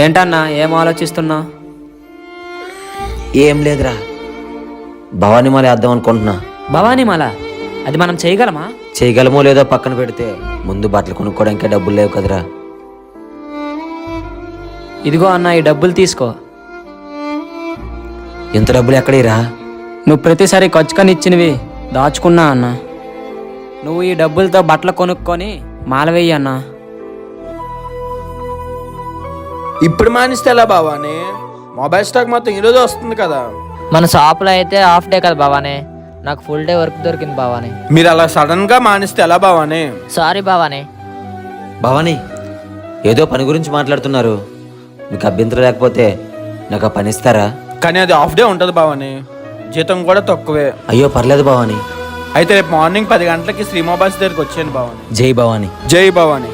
ఏంటన్నా ఏం ఆలోచిస్తున్నా? ఏం లేదురా, భవానీ మాల వేద్దాం అనుకుంటున్నా. భవానీ మాల? అది మనం చేయగలమా? చేయగలమో లేదో పక్కన పెడితే ముందు బట్టలు కొనుక్కోవడానికి డబ్బులు లేవు కదరా. ఇదిగో అన్న, ఈ డబ్బులు తీసుకో. ఇంత డబ్బులు ఎక్కడిరా? నువ్వు ప్రతిసారి ఖర్చుకొని ఇచ్చినవి దాచుకున్నా అన్న. నువ్వు ఈ డబ్బులతో బట్టలు కొనుక్కొని మాల వెయ్యి అన్న. ఇప్పుడు మానిస్తే ఎలా బావాని? మొబైల్ స్టాక్ మొత్తం ఈరోజు వస్తుంది కదా. మన షాప్లో అయితే హాఫ్ డే కదా బావానే, నాకు ఫుల్ డే వర్క్ దొరికింది బావానే. మీరు అలా సడన్ గా మానిస్తే ఎలా బావాని? సారీ బావానే. భవానీ, ఏదో పని గురించి మాట్లాడుతున్నారు. మీకు అభ్యంతరం లేకపోతే నాకు ఆ పని ఇస్తారా? కానీ అది హాఫ్ డే ఉంటుంది బావాని, జీతం కూడా తక్కువే. అయ్యో పర్లేదు భవానీ. అయితే రేపు మార్నింగ్ 10 గంటలకి శ్రీ మొబైల్స్ దగ్గరికి వచ్చాను బావాని. జై భవానీ. జై భవాని.